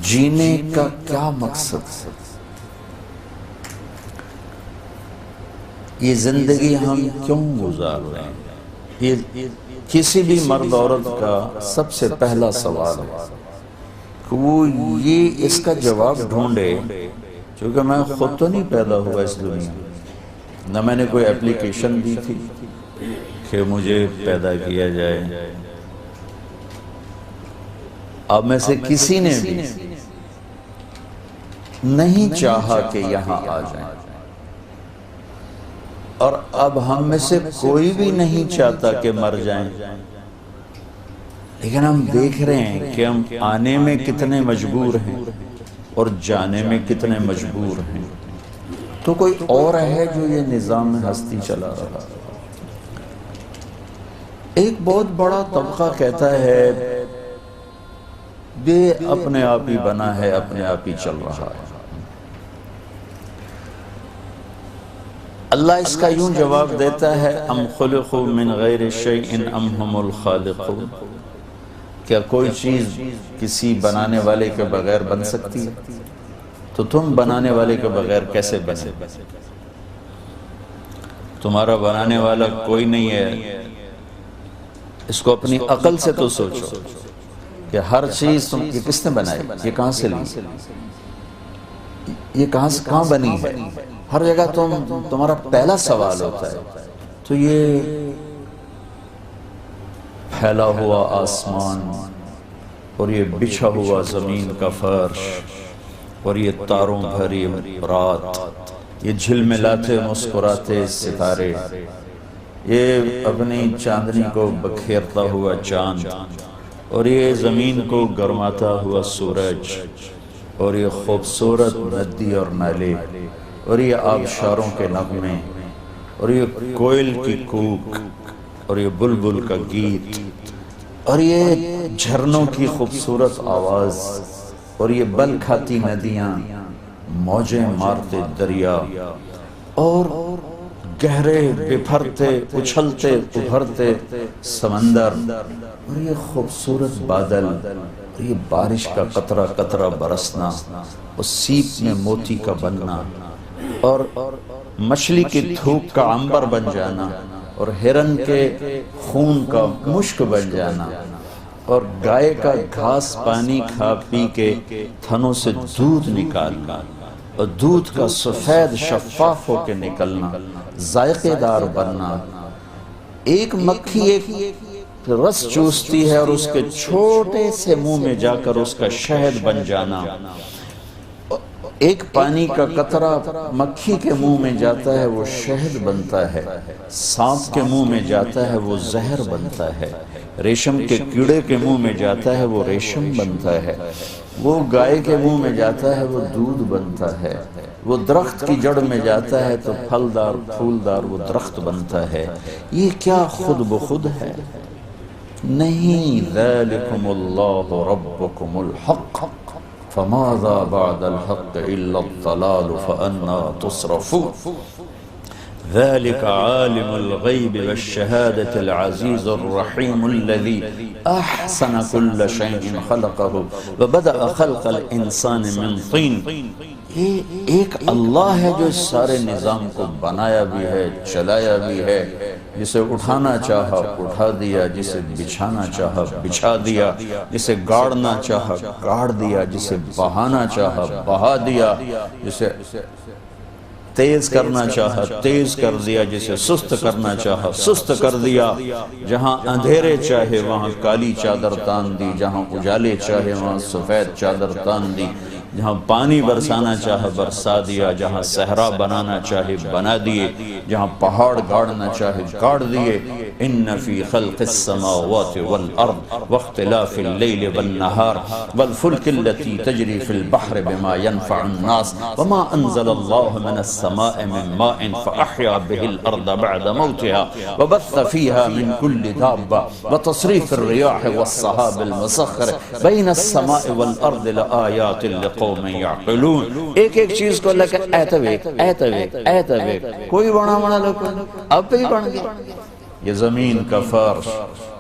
جینے کا کیا مقصد ہے؟ یہ زندگی ہم کیوں گزار رہے ہیں؟ یہ کسی بھی مرد عورت کا سب سے پہلا سوال ہے کہ وہ یہ اس کا جواب ڈھونڈے، چونکہ میں خود تو نہیں پیدا ہوا اس دنیا میں، نہ میں نے کوئی اپلیکیشن دی تھی کہ مجھے پیدا کیا جائے، اب میں سے کسی نے بھی نہیں چاہا کہ یہاں آ جائیں، اور اب ہم میں سے کوئی بھی نہیں چاہتا کہ مر جائیں، لیکن ہم دیکھ رہے ہیں کہ ہم آنے میں کتنے مجبور ہیں اور جانے میں کتنے مجبور ہیں۔ تو کوئی اور ہے جو یہ نظام ہستی چلا رہا ہے۔ ایک بہت بڑا طبقہ کہتا ہے یہ اپنے آپ ہی بنا ہے، اپنے آپ ہی چل رہا ہے۔ اللہ اس کا یوں جواب دیتا ہے ام خلقوا من غیر شیء ام هم الخالقون، کیا کوئی چیز کسی بنانے والے کے بغیر بن سکتی ہے؟ تو تم بنانے والے کے بغیر کیسے بنے؟ تمہارا بنانے والا کوئی نہیں ہے۔ اس کو اپنی عقل سے تو سوچو کہ ہر چیز یہ کس نے بنائی، یہ کہاں سے لی، یہ کہاں بنی ہے؟ ہر جگہ تمہارا پہلا سوال ہوتا ہے۔ تو یہ پھیلا ہوا آسمان اور یہ بچھا ہوا زمین کا فرش اور یہ تاروں بھری رات، یہ جھلملاتے مسکراتے ستارے، یہ اپنی چاندنی کو بکھیرتا ہوا چاند، اور یہ زمین کو گرماتا ہوا سورج، اور یہ خوبصورت ندی اور نالے، اور یہ آبشاروں کے نغمے، اور یہ کوئل کی کوک، اور یہ بلبل کا گیت، اور یہ جھرنوں کی خوبصورت آواز، اور یہ بل کھاتی ندیاں، موجیں مارتے دریا، اور گہرے بپھرتے اچھلتے ابھرتے سمندر، اور یہ خوبصورت بادل، اور یہ بارش کا قطرہ قطرہ برسنا، اور سیپ میں موتی کا بننا، اور مچھلی کی تھوک کا عنبر بن جانا، اور ہرن کے خون کا مشک بن جانا، اور گائے کا گھاس پانی کھا پی کے تھنوں سے دودھ نکالنا، اور دودھ کا سفید شفاف ہو کے نکلنا، ذائقے دار بننا، ایک مکھی ایک رس چوستی ہے اور اس کے چھوٹے سے منہ میں جا کر اس کا شہد بن جانا، ایک پانی کا قطرہ مکھی کے منہ میں جاتا ہے وہ شہد بنتا ہے، سانپ کے منہ میں جاتا ہے وہ زہر بنتا ہے، ریشم کے کیڑے کے منہ میں جاتا ہے وہ ریشم بنتا ہے، وہ گائے کے منہ میں جاتا ہے وہ دودھ بنتا ہے، وہ درخت کی جڑ میں جاتا ہے تو پھلدار پھولدار وہ درخت بنتا ہے۔ یہ کیا خود بخود ہے؟ نہیں، ذالکم اللہ ربکم الحق فماذا بعد الحق الا الضلال فانا تصرفون، ذلك عالم الغیب والشہادة العزیز الرحیم الذی احسن كل شیء خلقه وبدأ خلق الانسان من طین۔ یہ ایک اللہ ہے جو اس سارے نظام کو بنایا بھی ہے، چلایا بھی ہے، جسے اٹھانا چاہا اٹھا دیا، جسے بچھانا چاہا بچھا دیا، جسے گاڑنا چاہا گاڑ دیا، جسے بہانا چاہا بہا دیا، جسے تیز کرنا چاہا تیز کر دیا، جسے سست کرنا چاہا سست کر دیا، جہاں اندھیرے چاہے وہاں کالی چادر تان دی، جہاں اجالے چاہے وہاں سفید چادر تان دی، جہاں پانی برسانا چاہا برسا دیا، جہاں صحرا بنانا چاہے بنا دیے، جہاں پہاڑ گاڑنا چاہے گاڑ دیے۔ ان فی خلق السماوات والارض واختلاف اللیل والنہار والفلک التي تجری فی البحر بما ينفع الناس وما انزل اللہ من السماء من ماء فاحیا به الارض بعد موتها وبث فيها من كل دابة وتصریف الریاح والسحاب المسخر بین السماء والارض لآیات لقوم یعقلون۔ ایک ایک چیز کو اللہ کہ ایتویک ایتویک ایتویک، کوئی بڑا بڑا لوگ اب پہ ہی بڑھ گیا۔ یہ زمین کا فرش،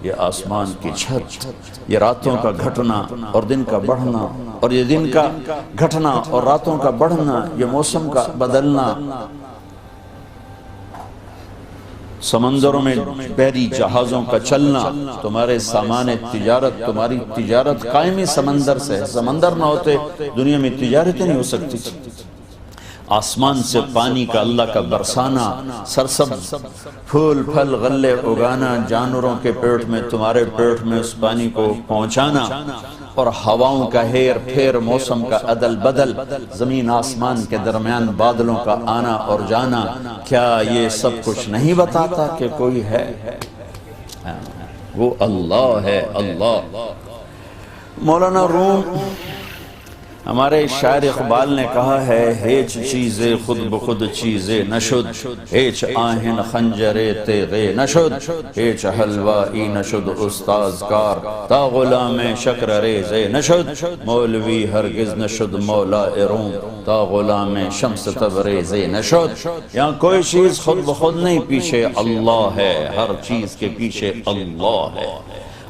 یہ آسمان کی چھت، یہ راتوں کا گھٹنا اور دن کا بڑھنا، اور یہ دن کا گھٹنا اور راتوں کا بڑھنا، یہ موسم کا بدلنا، سمندروں میں بحری جہازوں کا چلنا، تمہارے سامان تجارت، تمہاری تجارت قائمی سمندر سے ہے۔ سمندر نہ ہوتے دنیا میں تجارت نہیں ہو سکتی تھی۔ آسمان سے پانی کا اللہ کا برسانا، سرسبز پھول پھل غلے اگانا، جانوروں کے پیٹ میں تمہارے پیٹ میں اس پانی کو پہنچانا، اور ہواؤں کا ہیر پھیر، موسم کا عدل بدل، زمین آسمان کے درمیان بادلوں کا آنا اور جانا، کیا یہ سب کچھ نہیں بتاتا کہ کوئی ہے؟ وہ اللہ ہے، اللہ۔ مولانا روم ہمارے شاعر اقبال نے کہا ہے، ہیچ چیزیں خود بخود چیزیں نشد، ہیچ آہن خنجرے تیغے نشد، ہیچ حلوائی نشد استاز کار، تا غلام شکر ریزے نشد، مولوی ہرگز نشد مولا روم، تا غلام شمس تبریزے نشد۔ یہاں کوئی چیز خود بخود نہیں، پیچھے اللہ ہے، ہر چیز کے پیچھے اللہ ہے۔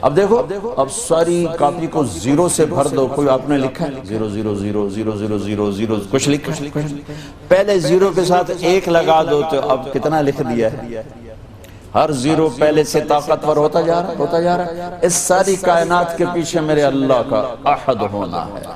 اب دیکھو، اب ساری کاپی کو زیرو سے بھر دو، کوئی آپ نے لکھا ہے 0 0 0 0 0 0 0 کچھ لکھا ہے؟ پہلے زیرو کے ساتھ ایک لگا دو تو اب کتنا لکھ دیا ہے؟ ہر زیرو پہلے سے طاقتور ہوتا جا رہا، ہوتا جا رہا۔ اس ساری کائنات کے پیچھے میرے اللہ کا احد ہونا ہے،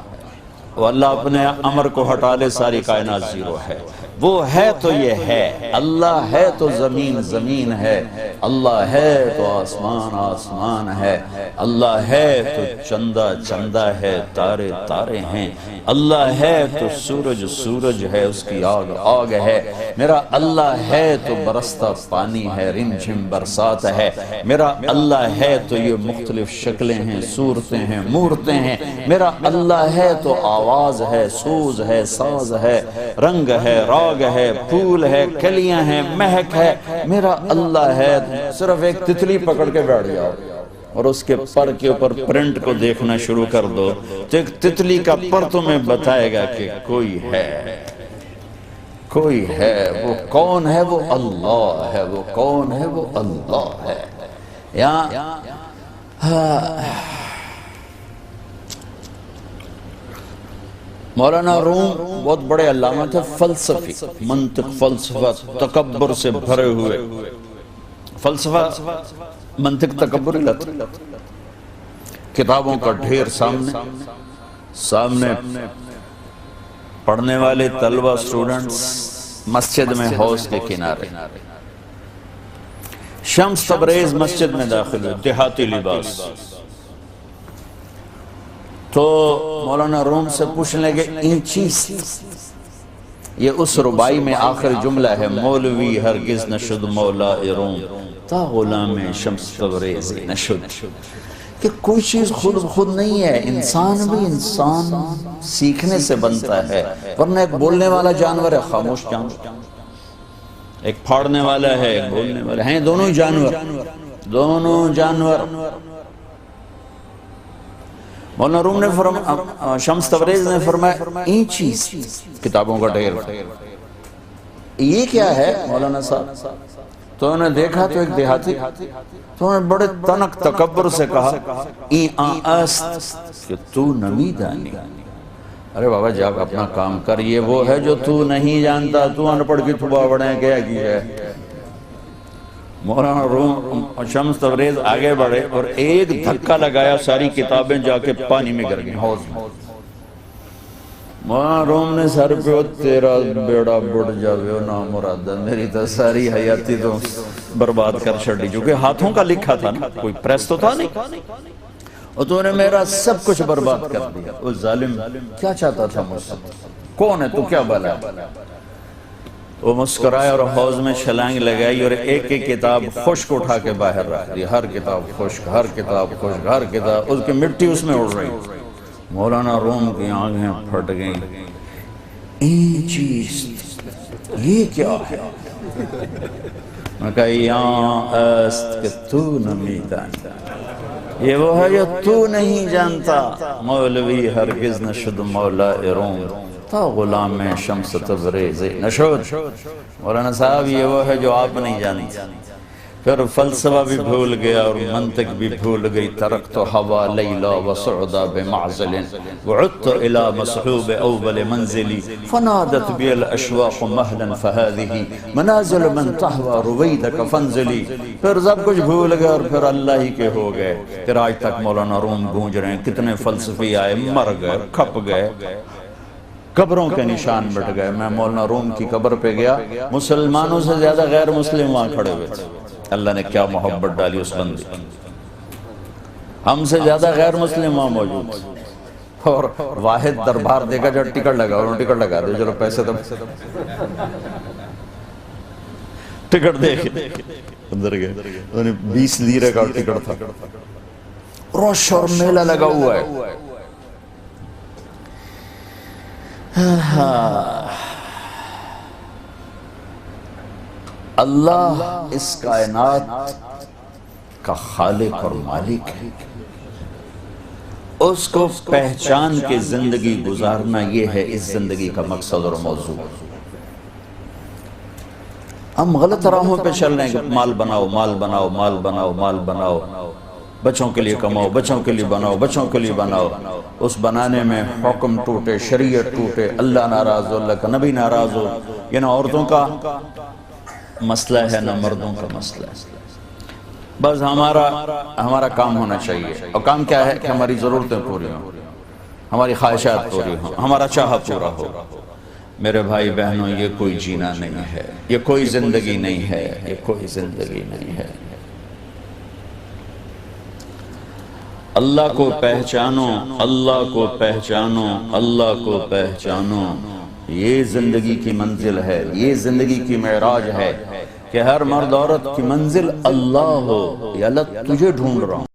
وہ اللہ اپنے امر کو ہٹا لے، ساری کائنات زیرو ہے۔ وہ ہے تو یہ ہے، اللہ ہے تو زمین زمین ہے، اللہ ہے تو آسمان آسمان ہے، اللہ ہے تو چندہ چندہ ہے، تارے تارے ہیں، اللہ ہے تو سورج سورج ہے، اس کی آگ آگ ہے، میرا اللہ ہے تو برستا پانی ہے، رم جھم برسات ہے، میرا اللہ ہے تو یہ مختلف شکلیں ہیں، صورتیں ہیں، مورتیں ہیں، میرا اللہ ہے تو آواز ہے، سوز ہے، ساز ہے، رنگ ہے، راگ ہے، پھول ہے، کلیاں ہیں، مہک ہے، میرا اللہ ہے۔ صرف ایک تتلی پکڑ کے بیٹھ جاؤ اور اس کے پر کے اوپر پرنٹ کو دیکھنا شروع کر دو تو ایک تتلی کا پر تمہیں بتائے گا کہ کوئی ہے، کوئی ہے۔ وہ کون ہے؟ وہ اللہ ہے۔ وہ کون ہے؟ وہ اللہ ہے۔ یہاں مولانا روم بہت بڑے علامہ تھے، فلسفی، منطق، فلسفہ، تکبر سے بھرے ہوئے، فلسفہ منطق تکبر لت، کتابوں کا ڈھیر سامنے پڑھنے والے طلبہ سٹوڈنٹس مسجد میں حوض کے کنارے، شمس تبریز مسجد میں داخل ہوئے، دیہاتی لباس، تو مولانا روم سے پوچھنے لگے انچیس، یہ اس ربائی میں آخر جملہ ہے، مولوی ہرگز نشد مولا روم، تا غلام شمس تبریز نشد، کہ کوئی چیز خود خود نہیں ہے، انسان بھی انسان سیکھنے سے بنتا ہے، ورنہ ایک بولنے والا جانور ہے، خاموش جانور، ایک پھاڑنے والا ہے، ایک بولنے والا ہے، دونوں جانور، دونوں جانور۔ مولانا روم نے فرمایا، شمس تبریز نے فرمایا این چیز، کتابوں کا ڈھیر، یہ کیا ہے مولانا صاحب؟ تو انہوں نے دیکھا تو ایک دیہاتی، تو انہوں نے بڑے تنک تکبر سے کہا این آست، کہ تو نمی دانی۔ ارے بابا جب اپنا کام کر، یہ وہ ہے جو تو نہیں جانتا، تو انپڑھ کی تھوبا بڑھیں کیا کی ہے۔ مولانا روم اور شمس تبریز آگے بڑھے اور ایک دھکا لگایا، ساری کتابیں جا کے پانی میں گر گئیں، حوض میں۔ مولانا روم نے سر پہ، تیرا بیڑا بڑھ جاوے نا مرادہ، میری تو ساری حیاتی تو برباد کر چھڑی، جو کہ ہاتھوں کا لکھا تھا نا، کوئی پریس تو تھا نہیں، اور تو نے میرا سب کچھ برباد کر دیا۔ وہ ظالم کیا چاہتا تھا مجھ سے؟ کون ہے تو؟ کیا بلا؟ وہ مسکرائے اور حوض میں چھلانگ لگائی اور ایک ایک کتاب خشک اٹھا کے باہر رکھ دی، ہر کتاب خشک، ہر کتاب خشک، ہر کتاب، اس کی مٹی اس میں اڑ رہی۔ مولانا روم کی آنکھیں پھٹ گئیں، این چیز، یہ کیا ہے؟ میں کہا یہاں است کہ تو نمی جانتا، یہ وہ ہے جو تو نہیں جانتا، مولوی ہرگز نشد مولا روم، تا غلام شمس تبریز نشد۔ مولانا صاحب یہ وہ ہے جو آپ نہیں جانتے، پھر فلسفہ بھی بھول گیا اور منطق بھی بھول گئی. ترکت ہوا لیلا وسعدا بمعزل وعدت الى مسحوب اول منزلی فنادت بی الاشواق مہلا فہذه منازل من تحوى رویدک فانزلی. پھر سب کچھ بھول گئے اور پھر اللہ ہی کے ہو گئے. پھر آج تک مولانا روم گونج رہے ہیں. کتنے فلسفی آئے، مر گئے، کھپ گئے، قبروں کے نشان مٹ گئے. میں مولانا روم کی قبر پہ گیا، مسلمانوں سے زیادہ غیر مسلم وہاں کھڑے ہوئے تھے. اللہ نے کیا محبت ڈالی اس بندے کی. ہم سے زیادہ غیر مسلم وہاں موجود تھے. اور واحد دربار دیکھا جو ٹکٹ لگا، انہوں نے ٹکٹ لگا دے، چلو پیسے تو ٹکٹ دیکھے اندر گئے. انہوں نے 20 لیرے کا ٹکٹ تھا. روش اور میلہ لگا ہوا ہے. اللہ اس کائنات کا خالق اور مالک ہے. اس کو پہچان کے زندگی گزارنا، یہ ہے اس زندگی کا مقصد اور موضوع. ہم غلط راہوں پہ چل رہے ہیں کہ مال بناؤ، مال بناؤ، مال بناؤ، مال بناؤ، بچوں کے لیے کماؤ، بچوں کے لیے بناؤ، بچوں کے لیے بناؤ. اس بنانے میں حکم ٹوٹے، شریعت ٹوٹے، اللہ ناراض ہو، اللہ کا نبی ناراض ہو. یہ نہ عورتوں کا مسئلہ ہے نہ مردوں کا مسئلہ ہے. بس ہمارا کام ہونا چاہیے. اور کام کیا ہے کہ ہماری ضرورتیں پوری ہوں، ہماری خواہشات پوری ہوں، ہمارا چاہا پورا ہو. میرے بھائی بہنوں، یہ کوئی جینا نہیں ہے، یہ کوئی زندگی نہیں ہے، یہ کوئی زندگی نہیں ہے. اللہ کو پہچانو، اللہ کو پہچانو، اللہ کو پہچانو. یہ زندگی کی منزل ہے، یہ زندگی کی معراج ہے کہ ہر مرد عورت کی منزل اللہ ہو. یا اللہ تجھے ڈھونڈ رہا ہوں.